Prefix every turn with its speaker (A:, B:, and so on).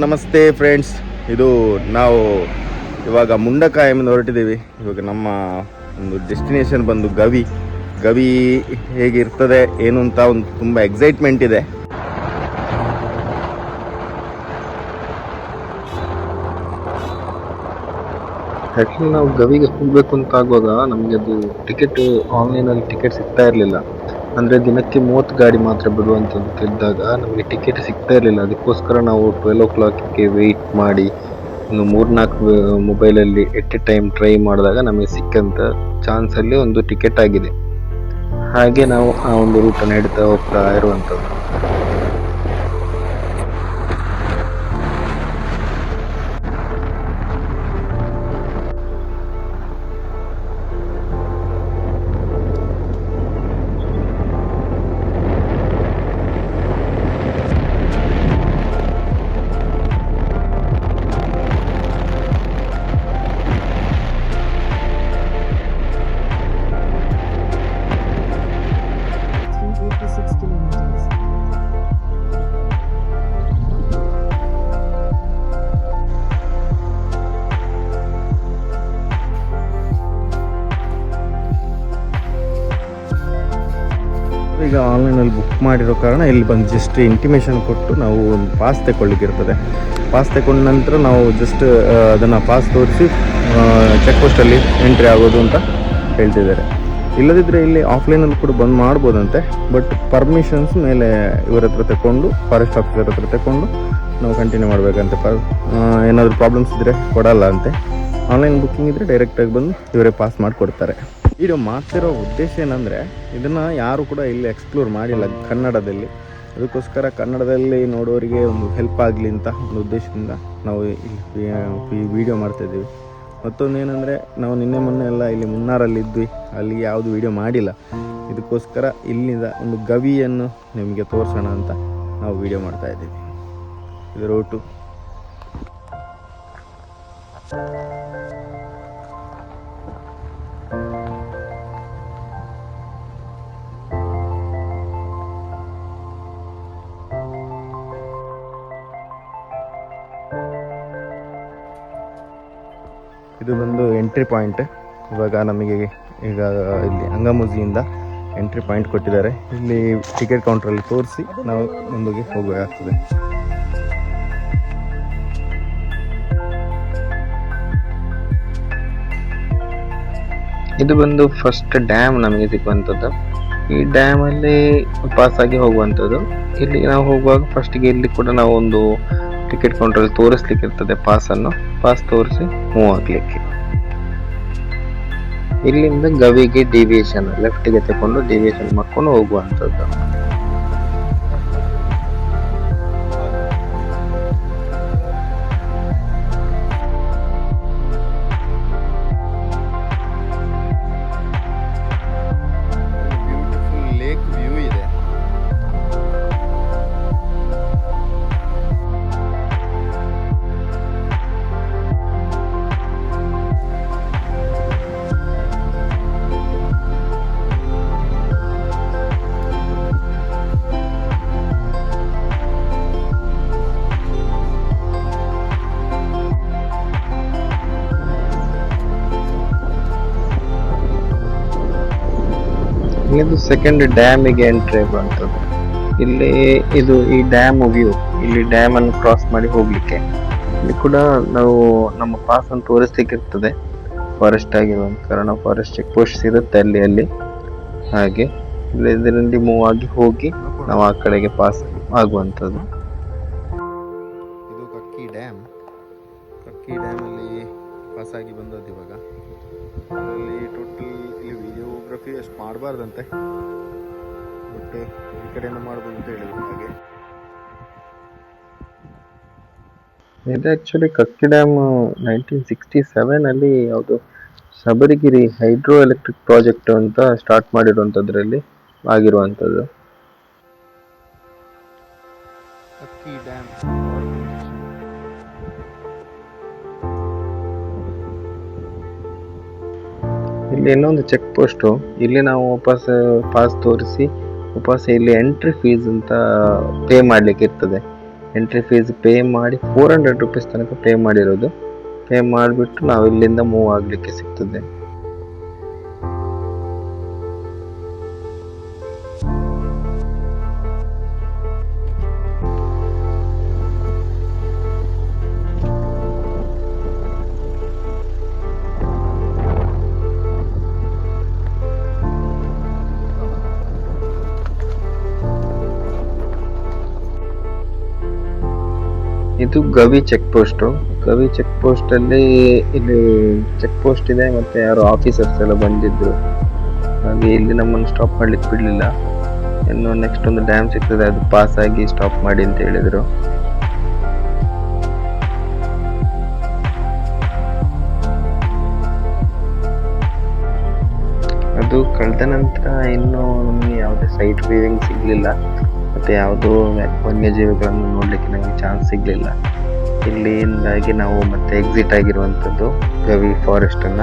A: ನಮಸ್ತೆ ಫ್ರೆಂಡ್ಸ್, ಇದು ನಾವು ಇವಾಗ ಮುಂಡಕಾಯಂದ ಹೊರಟಿದ್ದೀವಿ. ಇವಾಗ ನಮ್ಮ ಒಂದು ಡೆಸ್ಟಿನೇಷನ್ ಬಂದು ಗವಿ ಹೇಗಿರ್ತದೆ ಏನು ಅಂತ ಒಂದು ತುಂಬ ಎಕ್ಸೈಟ್ಮೆಂಟ್ ಇದೆ.
B: ಆ್ಯಕ್ಚುಲಿ ನಾವು ಗವಿಗೆ ಹೋಗಬೇಕು ಅಂತ ಆಗುವಾಗ ನಮಗೆ ಅದು ಟಿಕೆಟ್ ಆನ್ಲೈನಲ್ಲಿ ಟಿಕೆಟ್ ಸಿಗ್ತಾ ಇರಲಿಲ್ಲ. ಅಂದರೆ ದಿನಕ್ಕೆ 30 ಗಾಡಿ ಮಾತ್ರ ಬಿಡುವಂಥದ್ದು ಇದ್ದಾಗ ನಮಗೆ ಟಿಕೆಟ್ ಸಿಗ್ತಾ ಇರಲಿಲ್ಲ. ಅದಕ್ಕೋಸ್ಕರ ನಾವು 12 o'clockಗೆ ವೆಯ್ಟ್ ಮಾಡಿ ಒಂದು 3-4 ಮೊಬೈಲಲ್ಲಿ ಎಟ್ ಎ ಟೈಮ್ ಟ್ರೈ ಮಾಡಿದಾಗ ನಮಗೆ ಸಿಕ್ಕಂಥ ಚಾನ್ಸಲ್ಲಿ ಒಂದು ಟಿಕೆಟ್ ಆಗಿದೆ. ಹಾಗೆ ನಾವು ಆ ಒಂದು ರೂಟನ್ನು ಹಿಡ್ತಾ ಹೋಗ್ತಾ ಇರುವಂಥದ್ದು.
A: ಈಗ ಆನ್ಲೈನಲ್ಲಿ ಬುಕ್ ಮಾಡಿರೋ ಕಾರಣ ಇಲ್ಲಿ ಬಂದು ಜಸ್ಟ್ ಇಂಟಿಮೇಷನ್ ಕೊಟ್ಟು ನಾವು ಒಂದು ಪಾಸ್ ತಗೊಳ್ಳಿಕ್ಕಿರ್ತದೆ. ಪಾಸ್ ತಗೊಂಡ ನಂತರ ನಾವು ಜಸ್ಟ್ ಅದನ್ನು ಪಾಸ್ ತೋರಿಸಿ ಚೆಕ್ ಪೋಸ್ಟಲ್ಲಿ ಎಂಟ್ರಿ ಆಗೋದು ಅಂತ ಹೇಳ್ತಿದ್ದಾರೆ. ಇಲ್ಲದಿದ್ದರೆ ಇಲ್ಲಿ ಆಫ್ಲೈನಲ್ಲಿ ಕೂಡ ಬಂದು ಮಾಡ್ಬೋದಂತೆ. ಬಟ್ ಪರ್ಮಿಷನ್ಸ್ ಮೇಲೆ ಇವರ ಹತ್ರ ತಗೊಂಡು, ಫಾರೆಸ್ಟ್ ಆಫೀಸರ್ ಹತ್ರ ತಗೊಂಡು ನಾವು ಕಂಟಿನ್ಯೂ ಮಾಡಬೇಕಂತೆ. ಏನಾದರೂ ಪ್ರಾಬ್ಲಮ್ಸ್ ಇದ್ದರೆ ಕೊಡಲ್ಲ ಅಂತೆ. ಆನ್ಲೈನ್ ಬುಕ್ಕಿಂಗ್ ಇದ್ದರೆ ಡೈರೆಕ್ಟಾಗಿ ಬಂದು ಇವರೇ ಪಾಸ್ ಮಾಡಿಕೊಡ್ತಾರೆ. ವಿಡಿಯೋ ಮಾಡ್ತಿರೋ ಉದ್ದೇಶ ಏನಂದರೆ, ಇದನ್ನು ಯಾರು ಕೂಡ ಇಲ್ಲಿ ಎಕ್ಸ್ಪ್ಲೋರ್ ಮಾಡಿಲ್ಲ ಕನ್ನಡದಲ್ಲಿ. ಅದಕ್ಕೋಸ್ಕರ ಕನ್ನಡದಲ್ಲಿ ನೋಡೋರಿಗೆ ಒಂದು ಹೆಲ್ಪ್ ಆಗಲಿ ಅಂತ ಒಂದು ಉದ್ದೇಶದಿಂದ ನಾವು ಈ ವಿಡಿಯೋ ಮಾಡ್ತಾಯಿದ್ದೀವಿ. ಮತ್ತೊಂದು ಏನಂದರೆ, ನಾವು ನಿನ್ನೆ ಮೊನ್ನೆ ಎಲ್ಲ ಇಲ್ಲಿ ಮುನ್ನಾರಲ್ಲಿದ್ವಿ, ಅಲ್ಲಿ ಯಾವುದು ವಿಡಿಯೋ ಮಾಡಿಲ್ಲ. ಇದಕ್ಕೋಸ್ಕರ ಇಲ್ಲಿಂದ ಒಂದು ಗವಿಯನ್ನು ನಿಮಗೆ ತೋರಿಸೋಣ ಅಂತ ನಾವು ವಿಡಿಯೋ ಮಾಡ್ತಾಯಿದ್ದೀವಿ. ಇದು ರೋಟು. ಇದು ಬಂದು ಎಂಟ್ರಿ ಪಾಯಿಂಟ್. ಇವಾಗ ನಮಗೆ ಈಗ ಇಲ್ಲಿ ಅಂಗಮುಜಿಯಿಂದ ಎಂಟ್ರಿ ಪಾಯಿಂಟ್ ಕೊಟ್ಟಿದ್ದಾರೆ. ಇಲ್ಲಿ ಟಿಕೆಟ್ ಕೌಂಟ್ರಲ್ಲಿ ತೋರಿಸಿ ನಾವು ಮುಂದಕ್ಕೆ ಹೋಗಬೇಕಾಗ್ತದೆ.
B: ಇದು ಬಂದು ಫಸ್ಟ್ ಡ್ಯಾಮ್ ನಮಗೆ ಸಿಗುವಂಥದ್ದು. ಈ ಡ್ಯಾಮಲ್ಲಿ ಪಾಸ್ ಆಗಿ ಹೋಗುವಂಥದ್ದು. ಇಲ್ಲಿ ನಾವು ಹೋಗುವಾಗ ಫಸ್ಟಿಗೆ ಇಲ್ಲಿ ಕೂಡ ನಾವು ಒಂದು ಟಿಕೆಟ್ ಕೌಂಟ್ರಲ್ಲಿ ತೋರಿಸ್ಲಿಕ್ಕೆ ಇರ್ತದೆ ಪಾಸ್ ತೋರಿಸಿ ಮೂವ್ ಆಗ್ಲಿಕ್ಕೆ. ಇಲ್ಲಿಂದ ಗವಿಗೆ ಡಿವಿಯೇಷನ್ ಲೆಫ್ಟಿಗೆ ತಗೊಂಡು ಡಿವಿಯೇಷನ್ ಮಾಡ್ಕೊಂಡು ಹೋಗುವಂಥದ್ದು. ಇದು ಸೆಕೆಂಡ್ ಡ್ಯಾಮಿಗೆ ಎಂಟ್ರಿ ಆಗುವಂಥದ್ದು. ಇಲ್ಲಿ ಈ ಡ್ಯಾಮ್ ವ್ಯೂ. ಇಲ್ಲಿ ಡ್ಯಾಮ್ ಅನ್ನು ಕ್ರಾಸ್ ಮಾಡಿ ಹೋಗ್ಲಿಕ್ಕೆ ಇಲ್ಲಿ ಕೂಡ ನಾವು ನಮ್ಮ ಪಾಸ್ ಅನ್ನು ತೋರಿಸ್ಲಿಕ್ಕೆ ಇರ್ತದೆ. ಫಾರೆಸ್ಟ್ ಆಗಿರುವ ಕಾರಣ ಫಾರೆಸ್ಟ್ ಚೆಕ್ ಪೋಸ್ಟ್ ಇರುತ್ತೆ ಅಲ್ಲಿ. ಹಾಗೆ ಇದರಲ್ಲಿ ಮೂವ್ ಆಗಿ ಹೋಗಿ ನಾವು ಆ ಕಡೆಗೆ ಪಾಸ್ ಆಗುವಂಥದ್ದು.
A: ಇದು ಕಕ್ಕಿ ಡ್ಯಾಮಲ್ಲಿ ಪಾಸ್ ಆಗಿ ಬಂದದ್ದು. ಇವಾಗ ಅದರಲ್ಲಿ ಟೋಟಲ್ ಇಲ್ಲಿ ವಿಡಿಯೋಗ್ರಫಿ ಅಷ್ಟು ಮಾಡಬಾರ್ದಂತೆ, ಬಟ್ ಈ ಕಡೆಯಿಂದ ಮಾಡ್ಬೋದು ಅಂತ ಹೇಳಿದ್ರು. ಹಾಗೆ
B: ಇದು ಆಕ್ಚುಲಿ ಕಕ್ಕಿ ಡ್ಯಾಮ್ 1967 ಯಾವುದು ಶಬರಿಗಿರಿ ಹೈಡ್ರೋ ಎಲೆಕ್ಟ್ರಿಕ್ ಪ್ರಾಜೆಕ್ಟ್ ಅಂತ ಸ್ಟಾರ್ಟ್ ಮಾಡಿರುವಂಥದ್ರಲ್ಲಿ ಆಗಿರುವಂಥದ್ದು.
A: ಕಕ್ಕಿ ಡ್ಯಾಮ್
B: ಇಲ್ಲಿ ಇನ್ನೊಂದು ಚೆಕ್ ಪೋಸ್ಟು. ಇಲ್ಲಿ ನಾವು ವಾಪಸ್ ಪಾಸ್ ತೋರಿಸಿ ವಾಪಸ್ ಇಲ್ಲಿ ಎಂಟ್ರಿ ಫೀಸ್ ಅಂತ ಪೇ ಮಾಡ್ಲಿಕ್ಕೆ ಇರ್ತದೆ. ಎಂಟ್ರಿ ಫೀಸ್ ಪೇ ಮಾಡಿ 400 ರುಪೀಸ್ ತನಕ ಪೇ ಮಾಡಿರೋದು. ಪೇ ಮಾಡಿಬಿಟ್ಟು ನಾವು ಇಲ್ಲಿಂದ ಮೂವ್ ಆಗಲಿಕ್ಕೆ ಸಿಗ್ತದೆ. ಇದು ಗವಿ ಚೆಕ್ ಪೋಸ್ಟ್. ಗವಿ ಚೆಕ್ ಪೋಸ್ಟ್ ಅಲ್ಲಿ ಇಲ್ಲಿ ಚೆಕ್ ಪೋಸ್ಟ್ ಇದೆ, ಮತ್ತೆ ಯಾರು ಆಫೀಸರ್ಸ್ ಎಲ್ಲ ಬಂದಿದ್ರು, ಹಾಗೆ ಇಲ್ಲಿ ನಮ್ಮನ್ನು ಸ್ಟಾಪ್ ಮಾಡ್ಲಿಕ್ಕೆ ಬಿಡ್ಲಿಲ್ಲ. ಇನ್ನು ನೆಕ್ಸ್ಟ್ ಒಂದು ಡ್ಯಾಮ್ ಸಿಗ್ತದೆ, ಅದು ಪಾಸ್ ಆಗಿ ಸ್ಟಾಪ್ ಮಾಡಿ ಅಂತ ಹೇಳಿದ್ರು. ಅದು ಕಳೆದ ನಂತರ ಇನ್ನು ನಮಗೆ ಯಾವುದೇ ಸೈಟ್ ವ್ಯೂವಿಂಗ್ ಸಿಗ್ಲಿಲ್ಲ, ಮತ್ತೆ ಯಾವುದೋ ವನ್ಯಜೀವಿಗಳನ್ನು ನೋಡ್ಲಿಕ್ಕೆ ನಮಗೆ ಚಾನ್ಸ್ ಸಿಗ್ಲಿಲ್ಲ. ಇಲ್ಲಿಂದಾಗಿ ನಾವು ಮತ್ತೆ ಎಕ್ಸಿಟ್ ಆಗಿರುವಂಥದ್ದು ಗವಿ ಫಾರೆಸ್ಟ್ ಅನ್ನ.